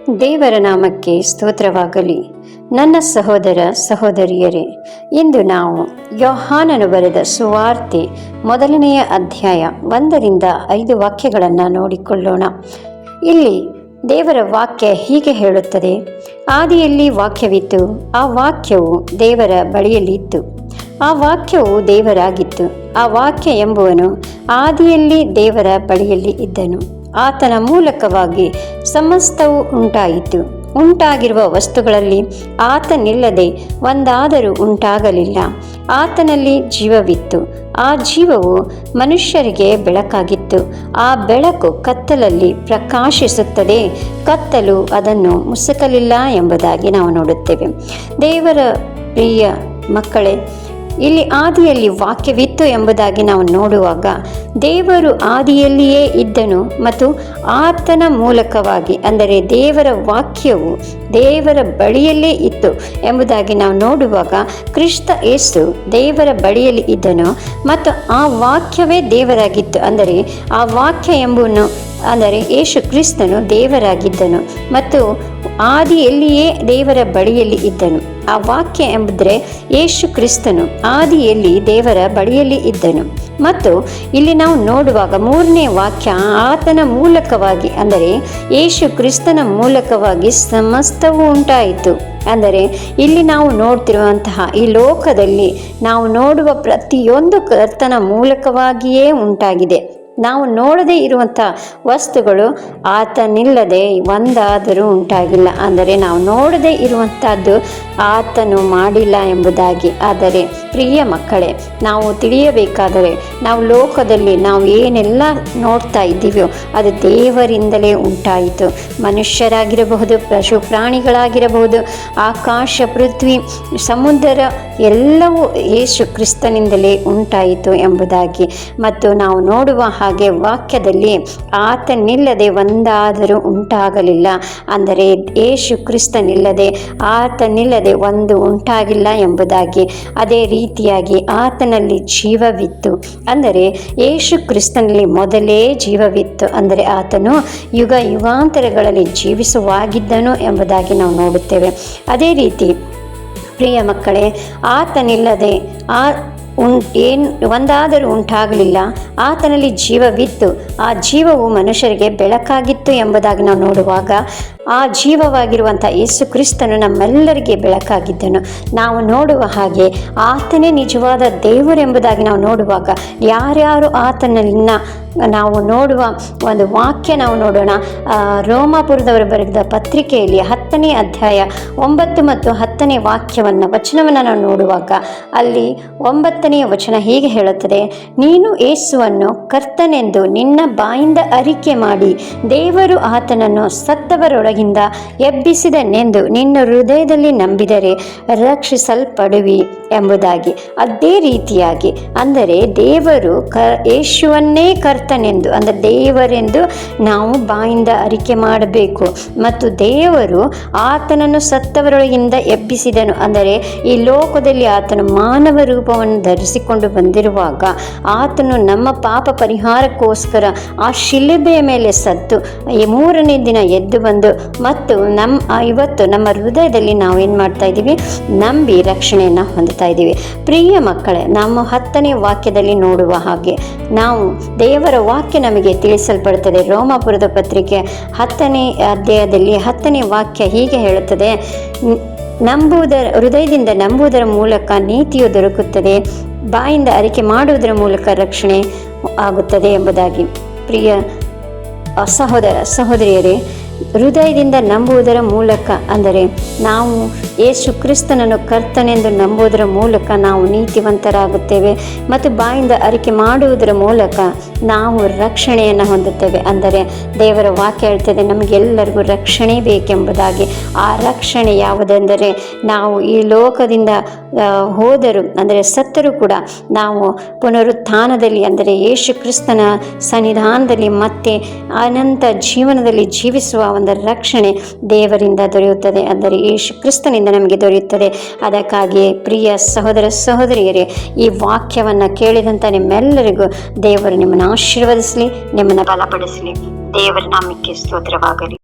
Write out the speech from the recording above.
ದೇವರ ನಾಮಕ್ಕೆ ಸ್ತೋತ್ರವಾಗಲಿ. ನನ್ನ ಸಹೋದರ ಸಹೋದರಿಯರೇ, ಇಂದು ನಾವು ಯೋಹಾನನು ಬರೆದ ಸುವಾರ್ತೆ 1ನೇ ಅಧ್ಯಾಯ 1-5 ವಾಕ್ಯಗಳನ್ನು ನೋಡಿಕೊಳ್ಳೋಣ. ಇಲ್ಲಿ ದೇವರ ವಾಕ್ಯ ಹೀಗೆ ಹೇಳುತ್ತದೆ: ಆದಿಯಲ್ಲಿ ವಾಕ್ಯವಿತ್ತು, ಆ ವಾಕ್ಯವು ದೇವರ ಬಳಿಯಲ್ಲಿತ್ತು, ಆ ವಾಕ್ಯವು ದೇವರಾಗಿತ್ತು. ಆ ವಾಕ್ಯ ಎಂಬುವನು ಆದಿಯಲ್ಲಿ ದೇವರ ಬಳಿಯಲ್ಲಿ ಇದ್ದನು. ಆತನ ಮೂಲಕವಾಗಿ ಸಮಸ್ತವು ಉಂಟಾಯಿತು. ಉಂಟಾಗಿರುವ ವಸ್ತುಗಳಲ್ಲಿ ಆತನಿಲ್ಲದೆ ಒಂದಾದರೂ ಉಂಟಾಗಲಿಲ್ಲ. ಆತನಲ್ಲಿ ಜೀವವಿತ್ತು, ಆ ಜೀವವು ಮನುಷ್ಯರಿಗೆ ಬೆಳಕಾಗಿತ್ತು. ಆ ಬೆಳಕು ಕತ್ತಲಲ್ಲಿ ಪ್ರಕಾಶಿಸುತ್ತದೆ, ಕತ್ತಲು ಅದನ್ನು ಮುಸುಕಲಿಲ್ಲ ಎಂಬುದಾಗಿ ನಾವು ನೋಡುತ್ತೇವೆ. ದೇವರ ಪ್ರಿಯ ಮಕ್ಕಳೇ, ಇಲ್ಲಿ ಆದಿಯಲ್ಲಿ ವಾಕ್ಯವಿತ್ತು ಎಂಬುದಾಗಿ ನಾವು ನೋಡುವಾಗ, ದೇವರು ಆದಿಯಲ್ಲಿಯೇ ಇದ್ದನು ಮತ್ತು ಆತನ ಮೂಲಕವಾಗಿ, ಅಂದರೆ ದೇವರ ವಾಕ್ಯವು ದೇವರ ಬಳಿಯಲ್ಲೇ ಇತ್ತು ಎಂಬುದಾಗಿ ನಾವು ನೋಡುವಾಗ, ಕ್ರಿಸ್ತ ಯೇಸು ದೇವರ ಬಳಿಯಲ್ಲಿ ಇದ್ದನು ಮತ್ತು ಆ ವಾಕ್ಯವೇ ದೇವರಾಗಿತ್ತು. ಅಂದರೆ ಆ ವಾಕ್ಯ ಎಂಬುವನು, ಅಂದರೆ ಯೇಸು ಕ್ರಿಸ್ತನು ದೇವರಾಗಿದ್ದನು ಮತ್ತು ಆದಿಯಲ್ಲಿಯೇ ದೇವರ ಬಳಿಯಲ್ಲಿ ಇದ್ದನು. ಆ ವಾಕ್ಯ ಎಂಬುದರೆ ಯೇಸು ಕ್ರಿಸ್ತನು ಆದಿಯಲ್ಲಿ ದೇವರ ಬಳಿಯಲ್ಲಿ ಇದ್ದನು. ಮತ್ತು ಇಲ್ಲಿ ನಾವು ನೋಡುವಾಗ 3ನೇ ವಾಕ್ಯ, ಆತನ ಮೂಲಕವಾಗಿ, ಅಂದರೆ ಯೇಸು ಕ್ರಿಸ್ತನ ಮೂಲಕವಾಗಿ ಸಮಸ್ತವೂ ಉಂಟಾಯಿತು. ಅಂದರೆ ಇಲ್ಲಿ ನಾವು ನೋಡ್ತಿರುವಂತಹ ಈ ಲೋಕದಲ್ಲಿ ನಾವು ನೋಡುವ ಪ್ರತಿಯೊಂದು ಕರ್ತನ ಮೂಲಕವಾಗಿಯೇ ಉಂಟಾಗಿದೆ. ನಾವು ನೋಡದೇ ಇರುವಂಥ ವಸ್ತುಗಳು ಆತನಿಲ್ಲದೆ ಒಂದಾದರೂ ಉಂಟಾಗಿಲ್ಲ. ಅಂದರೆ ನಾವು ನೋಡದೇ ಇರುವಂಥದ್ದು ಆತನು ಮಾಡಿಲ್ಲ ಎಂಬುದಾಗಿ. ಆದರೆ ಪ್ರಿಯ ಮಕ್ಕಳೇ, ನಾವು ತಿಳಿಯಬೇಕಾದರೆ, ನಾವು ಲೋಕದಲ್ಲಿ ನಾವು ಏನೆಲ್ಲ ನೋಡ್ತಾ ಇದ್ದೀವೋ ಅದು ದೇವರಿಂದಲೇ ಉಂಟಾಯಿತು. ಮನುಷ್ಯರಾಗಿರಬಹುದು, ಪಶು ಪ್ರಾಣಿಗಳಾಗಿರಬಹುದು, ಆಕಾಶ, ಪೃಥ್ವಿ, ಸಮುದ್ರ ಎಲ್ಲವೂ ಯೇಸು ಕ್ರಿಸ್ತನಿಂದಲೇ ಉಂಟಾಯಿತು ಎಂಬುದಾಗಿ. ಮತ್ತು ನಾವು ನೋಡುವ ಹಾಗೆ ವಾಕ್ಯದಲ್ಲಿ ಆತನಿಲ್ಲದೆ ಒಂದಾದರೂ ಉಂಟಾಗಲಿಲ್ಲ. ಅಂದರೆ ಯೇಸು ಕ್ರಿಸ್ತನಿಲ್ಲದೆ, ಆತನಿಲ್ಲದೆ ಒಂದು ಉಂಟಾಗಿಲ್ಲ ಎಂಬುದಾಗಿ. ಅದೇ ರೀತಿಯಾಗಿ ಆತನಲ್ಲಿ ಜೀವವಿತ್ತು, ಅಂದರೆ ಯೇಸು ಕ್ರಿಸ್ತನಲ್ಲಿ ಮೊದಲೇ ಜೀವವಿತ್ತು. ಅಂದರೆ ಆತನು ಯುಗ ಯುಗಾಂತರಗಳಲ್ಲಿ ಜೀವಿಸುವಾಗಿದ್ದನು ಎಂಬುದಾಗಿ ನಾವು ನೋಡುತ್ತೇವೆ. ಅದೇ ರೀತಿ ಪ್ರಿಯ ಮಕ್ಕಳೇ, ಆತನಿಲ್ಲದೆ ಏನು ಒಂದಾದರೂ ಉಂಟಾಗಲಿಲ್ಲ. ಆತನಲ್ಲಿ ಜೀವವಿತ್ತು, ಆ ಜೀವವು ಮನುಷ್ಯರಿಗೆ ಬೆಳಕಾಗಿತ್ತು ಎಂಬುದಾಗಿ ನಾವು ನೋಡುವಾಗ, ಆ ಜೀವವಾಗಿರುವಂಥ ಯೇಸು ಕ್ರಿಸ್ತನು ನಮ್ಮೆಲ್ಲರಿಗೆ ಬೆಳಕಾಗಿದ್ದನು. ನಾವು ನೋಡುವ ಹಾಗೆ ಆತನೇ ನಿಜವಾದ ದೇವರೆಂಬುದಾಗಿ ನಾವು ನೋಡುವಾಗ, ಯಾರ್ಯಾರು ಆತನನ್ನ ನಾವು ನೋಡುವ ಒಂದು ವಾಕ್ಯ ನಾವು ನೋಡೋಣ. ರೋಮಾಪುರದವರು ಬರೆದ ಪತ್ರಿಕೆಯಲ್ಲಿ 10ನೇ ಅಧ್ಯಾಯ 9 ಮತ್ತು 10ನೇ ವಚನವನ್ನು ನಾವು ನೋಡುವಾಗ, ಅಲ್ಲಿ 9ನೇ ವಚನ ಹೀಗೆ ಹೇಳುತ್ತದೆ: ನೀನು ಯೇಸುವನ್ನು ಕರ್ತನೆಂದು ನಿನ್ನ ಬಾಯಿಂದ ಅರಿಕೆ ಮಾಡಿ, ದೇವರು ಆತನನ್ನು ಸತ್ತವರೊಳಗಿಂದ ಎಬ್ಬಿಸಿದನೆಂದು ನಿನ್ನ ಹೃದಯದಲ್ಲಿ ನಂಬಿದರೆ ರಕ್ಷಿಸಲ್ಪಡುವಿ ಎಂಬುದಾಗಿ. ಅದೇ ರೀತಿಯಾಗಿ, ಅಂದರೆ ದೇವರು ಯೇಸುವನ್ನೇ ಕರ್ತನೆಂದು, ಅಂದರೆ ದೇವರೆಂದು ನಾವು ಬಾಯಿಂದ ಅರಿಕೆ ಮಾಡಬೇಕು. ಮತ್ತು ದೇವರು ಆತನನ್ನು ಸತ್ತವರೊಳಗಿಂದ ಎಬ್ಬಿಸಿದನು, ಅಂದರೆ ಈ ಲೋಕದಲ್ಲಿ ಆತನು ಮಾನವ ರೂಪವನ್ನು ಧರಿಸಿಕೊಂಡು ಬಂದಿರುವಾಗ, ಆತನು ನಮ್ಮ ಪಾಪ ಪರಿಹಾರಕ್ಕೋಸ್ಕರ ಆ ಶಿಲುಬೆಯ ಮೇಲೆ ಸತ್ತು 3ನೇ ದಿನ ಎದ್ದು ಬಂದು, ಮತ್ತು ಇವತ್ತು ನಮ್ಮ ಹೃದಯದಲ್ಲಿ ನಾವು ಏನು ಮಾಡ್ತಾ ಇದ್ದೀವಿ? ನಂಬಿ ರಕ್ಷಣೆಯನ್ನು ಹೊಂದುತ್ತಾ ಇದ್ದೀವಿ. ಪ್ರಿಯ ಮಕ್ಕಳೇ, ನಮ್ಮ 10ನೇ ವಾಕ್ಯದಲ್ಲಿ ನೋಡುವ ಹಾಗೆ, ನಾವು ದೇವರ ವಾಕ್ಯ ನಮಗೆ ತಿಳಿಸಲ್ಪಡುತ್ತದೆ. ರೋಮಾಪುರದ ಪತ್ರಿಕೆ 10ನೇ ಅಧ್ಯಾಯದಲ್ಲಿ 10ನೇ ವಾಕ್ಯ ಹೀಗೆ ಹೇಳುತ್ತದೆ: ಹೃದಯದಿಂದ ನಂಬುವುದರ ಮೂಲಕ ನೀತಿಯು ದೊರಕುತ್ತದೆ, ಬಾಯಿಂದ ಅರಿಕೆ ಮಾಡುವುದರ ಮೂಲಕ ರಕ್ಷಣೆ ಆಗುತ್ತದೆ ಎಂಬುದಾಗಿ. ಪ್ರಿಯ ಸಹೋದರ ಸಹೋದರಿಯರೇ, ಹೃದಯದಿಂದ ನಂಬುವುದರ ಮೂಲಕ, ಅಂದರೆ ನಾವು ಯೇಸು ಕ್ರಿಸ್ತನನ್ನು ಕರ್ತನೆಂದು ನಂಬುವುದರ ಮೂಲಕ ನಾವು ನೀತಿವಂತರಾಗುತ್ತೇವೆ. ಮತ್ತು ಬಾಯಿಂದ ಅರಿಕೆ ಮಾಡುವುದರ ಮೂಲಕ ನಾವು ರಕ್ಷಣೆಯನ್ನು ಹೊಂದುತ್ತೇವೆ. ಅಂದರೆ ದೇವರ ವಾಕ್ಯ ಹೇಳ್ತದೆ, ನಮಗೆಲ್ಲರಿಗೂ ರಕ್ಷಣೆ ಬೇಕೆಂಬುದಾಗಿ. ಆ ರಕ್ಷಣೆ ಯಾವುದೆಂದರೆ, ನಾವು ಈ ಲೋಕದಿಂದ ಹೋದರೂ, ಅಂದರೆ ಸತ್ತರೂ ಕೂಡ ನಾವು ಪುನರುತ್ಥಾನದಲ್ಲಿ, ಅಂದರೆ ಯೇಸು ಕ್ರಿಸ್ತನ ಸನ್ನಿಧಾನದಲ್ಲಿ ಮತ್ತೆ ಅನಂತ ಜೀವನದಲ್ಲಿ ಜೀವಿಸುವ ಒಂದು ರಕ್ಷಣೆ ದೇವರಿಂದ ದೊರೆಯುತ್ತದೆ. ಅಂದರೆ ಯೇಸು ಕ್ರಿಸ್ತನಿಂದ ನಮಗೆ ದೊರೆಯುತ್ತದೆ. ಅದಕ್ಕಾಗಿ ಪ್ರಿಯ ಸಹೋದರ ಸಹೋದರಿಯರೇ, ಈ ವಾಕ್ಯವನ್ನು ಕೇಳಿದಂಥ ನಿಮ್ಮೆಲ್ಲರಿಗೂ ದೇವರು ನಿಮ್ಮನ್ನು ಆಶೀರ್ವದಿಸಲಿ, ನಿಮ್ಮನ್ನು ಬಲಪಡಿಸಲಿ. ದೇವರ ನಾಮಕ್ಕೆ ಸ್ತೋತ್ರವಾಗಲಿ.